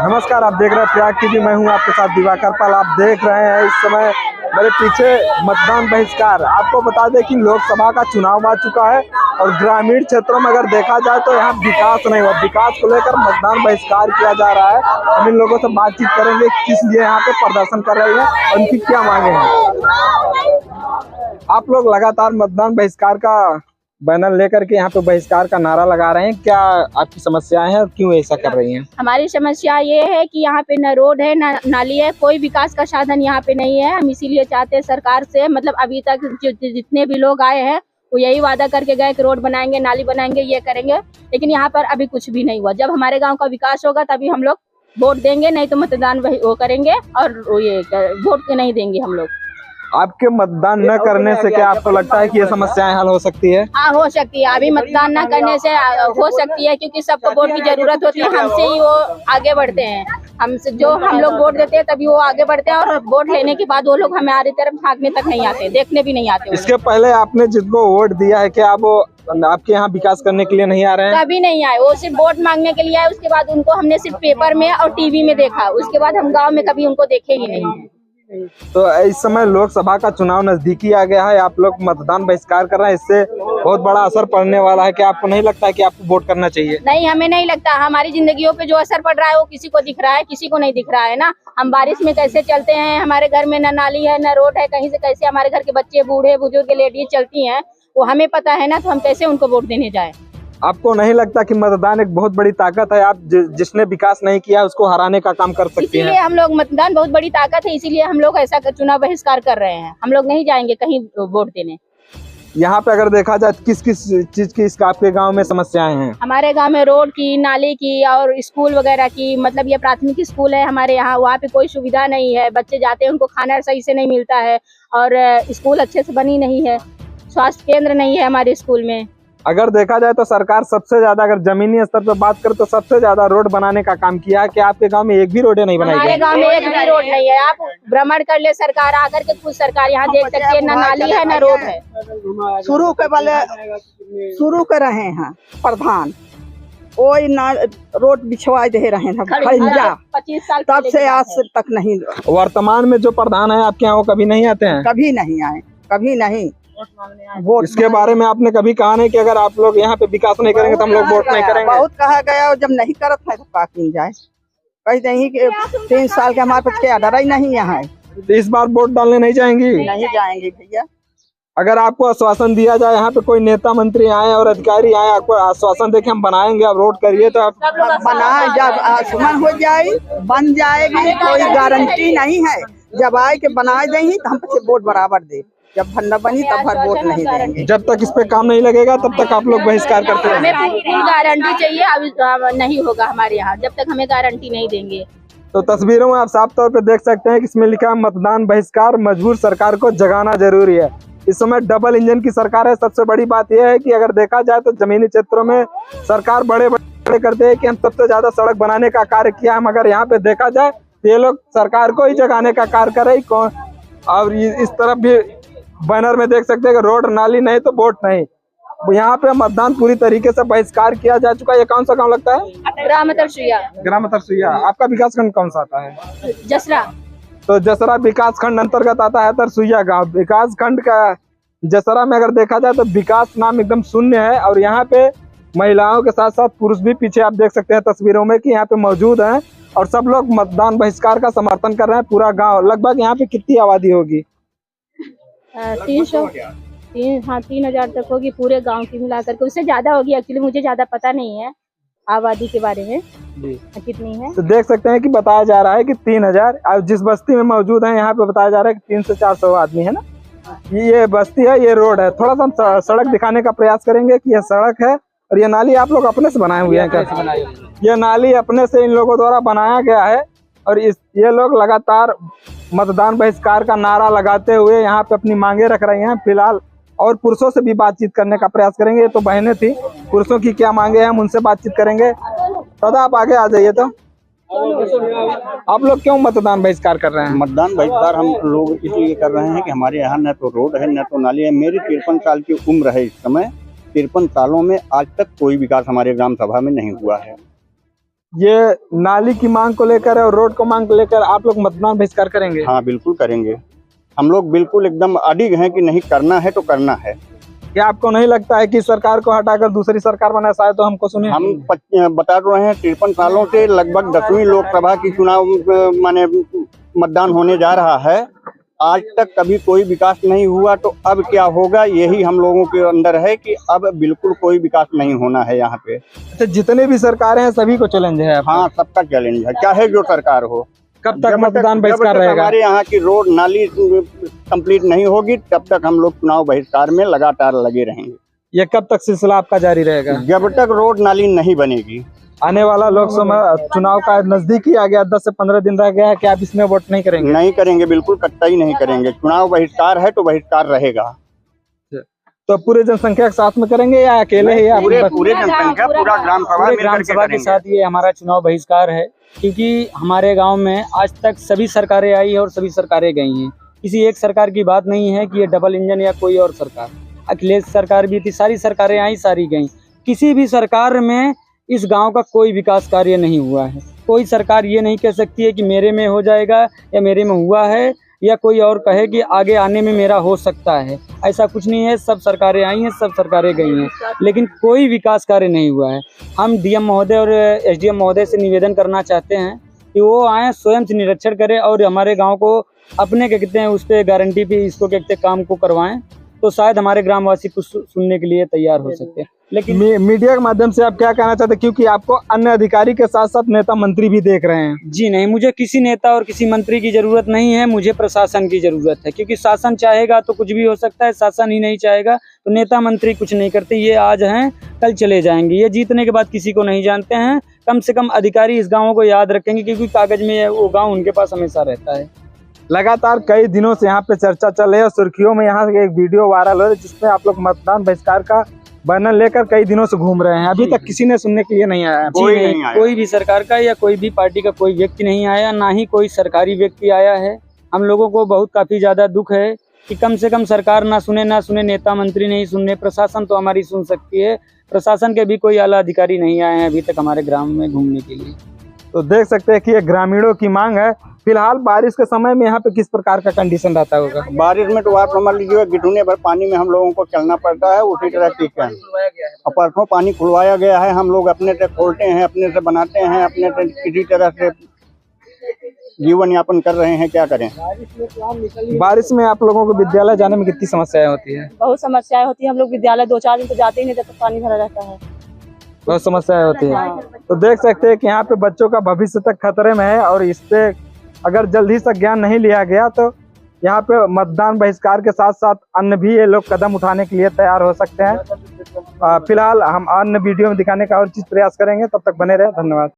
नमस्कार, आप देख रहे हैं प्रयाग टीवी। मैं हूं आपके साथ दिवाकर पाल। आप देख रहे हैं इस समय मेरे पीछे मतदान बहिष्कार। आपको बता दें कि लोकसभा का चुनाव आ चुका है और ग्रामीण क्षेत्रों में अगर देखा जाए तो यहाँ विकास नहीं हुआ। विकास को लेकर मतदान बहिष्कार किया जा रहा है। हम इन लोगों से बातचीत करेंगे किस लिए यहाँ पे प्रदर्शन कर रहे हैं और उनकी क्या मांगे हैं। आप लोग लगातार मतदान बहिष्कार का बैनर लेकर के यहाँ पे बहिष्कार का नारा लगा रहे हैं। क्या आपकी समस्याएं हैं और क्यों ऐसा कर रही हैं? हमारी समस्या ये है कि यहाँ पे न रोड है न नाली है, कोई विकास का साधन यहाँ पे नहीं है। हम इसीलिए चाहते हैं सरकार से, मतलब अभी तक जितने भी लोग आए हैं वो यही वादा करके गए कि रोड बनाएंगे, नाली बनाएंगे, ये करेंगे, लेकिन यहाँ पर अभी कुछ भी नहीं हुआ। जब हमारे गाँव का विकास होगा तभी हम लोग वोट देंगे, नहीं तो मतदान वो करेंगे और ये वोट नहीं देंगे हम लोग। आपके मतदान न करने से क्या आपको लगता है कि ये समस्याएं हल हो सकती है? हाँ, हो सकती है। अभी मतदान न करने से हो सकती है, क्योंकि सबको वोट की जरूरत होती है। हमसे ही वो आगे बढ़ते हैं। हमसे जो हम लोग वोट देते हैं तभी वो आगे बढ़ते हैं, और वोट लेने के बाद वो लोग हमारी तरफ भागने तक नहीं आते, देखने भी नहीं आते। इसके पहले आपने जिनको वोट दिया है, क्या वो आपके यहाँ विकास करने के लिए नहीं आ रहे हैं? कभी नहीं आए, वो सिर्फ वोट मांगने के लिए आए। उसके बाद उनको हमने सिर्फ पेपर में और टीवी में देखा, उसके बाद हम गाँव में कभी उनको देखे ही नहीं। तो इस समय लोकसभा का चुनाव नजदीकी आ गया है, आप लोग मतदान बहिष्कार कर रहे हैं, इससे बहुत बड़ा असर पड़ने वाला है। क्या आपको नहीं लगता है कि आपको वोट करना चाहिए? नहीं, हमें नहीं लगता। हमारी जिंदगियों पे जो असर पड़ रहा है वो किसी को दिख रहा है, किसी को नहीं दिख रहा है ना। हम बारिश में कैसे चलते हैं, हमारे घर में न नाली है न रोड है, कहीं से कैसे हमारे घर के बच्चे, बूढ़े बुजुर्ग, लेडीज चलती हैं, वो हमें पता है ना, तो हम कैसे उनको वोट देने जाए। आपको नहीं लगता कि मतदान एक बहुत बड़ी ताकत है? आप जिसने विकास नहीं किया उसको हराने का काम कर सकते हैं। इसीलिए हम लोग, मतदान बहुत बड़ी ताकत है, इसीलिए हम लोग ऐसा चुनाव बहिष्कार कर रहे हैं। हम लोग नहीं जाएंगे कहीं वोट देने। यहाँ पे अगर देखा जाए किस किस चीज की आपके गांव में समस्याएं हैं? हमारे गांव में रोड की, नाली की और स्कूल वगैरह की, मतलब ये प्राथमिक स्कूल है हमारे यहाँ, वहाँ पे कोई सुविधा नहीं है। बच्चे जाते हैं, उनको खाना सही से नहीं मिलता है, और स्कूल अच्छे से बनी नहीं है। स्वास्थ्य केंद्र नहीं है हमारे स्कूल में। अगर देखा जाए तो सरकार सबसे ज्यादा, अगर जमीनी स्तर पर बात करें तो सबसे ज्यादा रोड बनाने का काम किया है। कि आपके गांव में एक भी रोड नहीं बनाई गई? हमारे गांव में एक भी रोड नहीं है। आप भ्रमण कर ले सरकार आकर के, खुद सरकार यहाँ देख सकती है, न नाली है न रोड है। शुरू कर रहे हैं प्रधान, कोई ना रोड बिछवा दे रहे हैं 25 साल तब से आज तक नहीं। वर्तमान में जो प्रधान है आपके यहाँ, वो कभी नहीं आते हैं? कभी नहीं आए, कभी नहीं। इसके बारे में आपने कभी कहा नहीं कि अगर आप लोग यहाँ पे विकास नहीं करेंगे तो हम लोग वोट नहीं करेंगे? बहुत कहा गया, और जब नहीं करत है तो का किन जाए। कही नहीं कि 3 साल के हमारे पास क्या डर ही नहीं यहाँ है। तो इस बार वोट डालने नहीं जाएंगी? नहीं जाएंगे भैया। अगर आपको आश्वासन दिया जाए, यहाँ पे कोई नेता मंत्री आए और अधिकारी आए, आपको आश्वासन देके हम बनाएंगे, आप रोड करिए, तो आप बनाए, जब आसमान हो जाए बन जाएगी, कोई गारंटी नहीं है। जब आए के बनाए देंगी तो हम वोट बराबर दे, जब भंडा बनी तब हर वोट नहीं देंगे। जब तक इस पे काम नहीं लगेगा तब तक आप लोग बहिष्कार करते हैं? हमें पूरी गारंटी चाहिए, अभी नहीं होगा हमारे यहाँ जब तक हमें गारंटी नहीं देंगे। तो तस्वीरों में आप साफ तौर पे देख सकते हैं कि इसमें लिखा है मतदान बहिष्कार, मजबूर सरकार को जगाना जरूरी है। इस समय डबल इंजन की सरकार है। सबसे बड़ी बात यह है कि अगर देखा जाए तो जमीनी क्षेत्रों में सरकार बड़े बड़े करते हैं कि हम सबसे ज्यादा सड़क बनाने का कार्य किया हम। अगर यहाँ पे देखा जाए तो ये लोग सरकार को ही जगाने का कार्य कर रहे कौन। और इस तरफ भी बैनर में देख सकते हैं कि रोड नाली नहीं तो वोट नहीं। यहाँ पे मतदान पूरी तरीके से बहिष्कार किया जा चुका है। ये कौन सा गांव लगता है? ग्राम तरसुइया। ग्राम तरसुइया। आपका विकास खंड कौन सा आता है? जसरा। तो जसरा विकास खंड अंतर्गत आता है तरसुइया गांव। विकास खंड का जसरा में अगर देखा जाए तो विकास नाम एकदम शून्य है, और यहाँ पे महिलाओं के साथ साथ पुरुष भी पीछे आप देख सकते हैं तस्वीरों में कि यहाँ पे मौजूद हैं, और सब लोग मतदान बहिष्कार का समर्थन कर रहे हैं। पूरा गाँव, लगभग यहाँ पे कितनी आबादी होगी? 3,000 तक होगी पूरे गांव की मिलाकर के, उससे ज्यादा होगी। एक्चुअली मुझे ज्यादा पता नहीं है आबादी के बारे में कितनी है। तो देख सकते हैं कि बताया जा रहा है कि 3,000, और जिस बस्ती में मौजूद है यहाँ पे बताया जा रहा है कि 300 से 400 आदमी है ना। ये बस्ती है, ये रोड है। थोड़ा सा हम सड़क दिखाने का प्रयास करेंगे कि यह सड़क है, और ये नाली आप लोग अपने से बनाए हुए हैं? कैसे बनाई? ये नाली अपने से इन लोगों द्वारा बनाया गया है, और ये लोग लगातार मतदान बहिष्कार का नारा लगाते हुए यहाँ पे अपनी मांगे रख रहे हैं फिलहाल। और पुरुषों से भी बातचीत करने का प्रयास करेंगे। ये तो बहनें थी, पुरुषों की क्या मांगे हैं हम उनसे बातचीत करेंगे। दादा आप आगे आ जाइए। तो आप लोग क्यों मतदान बहिष्कार कर रहे हैं? मतदान बहिष्कार हम लोग इसलिए कर रहे हैं कि हमारे यहाँ न तो रोड है न तो नाली है। मेरी 53 साल की उम्र है इस समय। 53 सालों में आज तक कोई विकास हमारे ग्राम सभा में नहीं हुआ है। ये नाली की मांग को लेकर और रोड को मांग को लेकर आप लोग मतदान बहिष्कार करेंगे? हाँ बिल्कुल करेंगे। हम लोग बिल्कुल एकदम अडिग हैं कि नहीं, करना है तो करना है। क्या आपको नहीं लगता है कि सरकार को हटाकर दूसरी सरकार बनाए, शायद तो हमको सुने? हम बता रहे हैं 53 सालों से लगभग 10वीं लोकसभा की चुनाव माने मतदान होने जा रहा है, आज तक कभी कोई विकास नहीं हुआ। तो अब क्या होगा, यही हम लोगों के अंदर है कि अब बिल्कुल कोई विकास नहीं होना है यहाँ पे। अच्छा, जितने भी सरकारें हैं सभी को चैलेंज है? हाँ, सबका चैलेंज है, चाहे जो सरकार हो। कब तक मतदान बहिष्कार रहेगा? हमारे यहाँ की रोड नाली कंप्लीट नहीं होगी तब तक हम लोग चुनाव बहिष्कार में लगातार लगे रहेंगे। ये कब तक सिलसिला आपका जारी रहेगा? जब तक रोड नाली नहीं बनेगी। आने वाला लोकसभा चुनाव का नजदीक ही आ गया, 10 से 15 दिन रह गया है, क्या आप इसमें वोट नहीं करेंगे? नहीं करेंगे, बिल्कुल कतई नहीं करेंगे। चुनाव बहिष्कार है तो बहिष्कार रहेगा। तो पूरे जनसंख्या के साथ में करेंगे या अकेले ही? पूरे जनसंख्या, पूरा ग्राम सभा के साथ ये हमारा चुनाव बहिष्कार है, क्योंकि हमारे गांव में आज तक सभी सरकारें आई है और सभी सरकारें गई हैं। किसी एक सरकार की बात नहीं है कि ये डबल इंजन या कोई और सरकार। अखिलेश सरकार भी थी, सारी सरकारें आई, सारी गई। किसी भी सरकार में इस गांव का कोई विकास कार्य नहीं हुआ है। कोई सरकार ये नहीं कह सकती है कि मेरे में हो जाएगा या मेरे में हुआ है, या कोई और कहे कि आगे आने में मेरा हो सकता है। ऐसा कुछ नहीं है। सब सरकारें आई हैं, सब सरकारें गई हैं, लेकिन कोई विकास कार्य नहीं हुआ है। हम डीएम महोदय और एसडीएम महोदय से निवेदन करना चाहते हैं कि वो आए, स्वयं से निरीक्षण करें और हमारे गांव को अपने क्या कहते हैं उस पर गारंटी पे इसको क्या कहते हैं काम को करवाएं, तो शायद हमारे ग्रामवासी कुछ सुनने के लिए तैयार हो सकते हैं। लेकिन मीडिया के माध्यम से आप क्या कहना चाहते हैं, क्योंकि आपको अन्य अधिकारी के साथ साथ नेता मंत्री भी देख रहे हैं? जी नहीं, मुझे किसी नेता और किसी मंत्री की जरूरत नहीं है, मुझे प्रशासन की जरूरत है। क्योंकि शासन चाहेगा तो कुछ भी हो सकता है, शासन ही नहीं चाहेगा तो नेता मंत्री कुछ नहीं करते। ये आज हैं, कल चले जाएंगे। ये जीतने के बाद किसी को नहीं जानते हैं। कम से कम अधिकारी इस गाँव को याद रखेंगे, क्योंकि कागज में वो गाँव उनके पास हमेशा रहता है। लगातार कई दिनों से यहाँ पे चर्चा चल रही है और सुर्खियों में यहाँ एक वीडियो वायरल हो रही है जिसमें आप लोग मतदान बहिष्कार का बैनर लेकर कई दिनों से घूम रहे हैं। अभी तक किसी ने सुनने के लिए नहीं आया? कोई भी सरकार का या कोई भी पार्टी का कोई व्यक्ति नहीं आया, ना ही कोई सरकारी व्यक्ति आया है। हम लोगों को बहुत काफी ज्यादा दुख है कि कम से कम सरकार ना सुने, नेता मंत्री नहीं सुनने, प्रशासन तो हमारी सुन सकती है। प्रशासन के भी कोई आला अधिकारी नहीं आए हैं अभी तक हमारे ग्राम में घूमने के लिए। तो देख सकते हैं कि ये ग्रामीणों की मांग है। फिलहाल बारिश के समय में यहाँ पे किस प्रकार का कंडीशन रहता होगा? बारिश में तो आप समझ लीजिए गिटने भर पानी में हम लोगों को चलना पड़ता है। उसी तरह ठीक है, और परसों पानी खुलवाया गया है। हम लोग अपने से खोलते हैं, अपने से बनाते हैं, अपने से किसी तरह से जीवन यापन कर रहे हैं। क्या करें? बारिश में आप लोगों को विद्यालय जाने में कितनी समस्याएं होती है? बहुत समस्याएं होती है। हम लोग विद्यालय 2-4 दिन तो जाते ही नहीं, जब तक पानी भरा रहता है। बहुत समस्याएं होती है। तो देख सकते हैं कि यहाँ पे बच्चों का भविष्य तक खतरे में है और इस पे अगर जल्दी से ज्ञान नहीं लिया गया तो यहाँ पे मतदान बहिष्कार के साथ साथ अन्य भी ये लोग कदम उठाने के लिए तैयार हो सकते हैं। फिलहाल हम अन्य वीडियो में दिखाने का और चीज प्रयास करेंगे। तब तक बने रहे। धन्यवाद।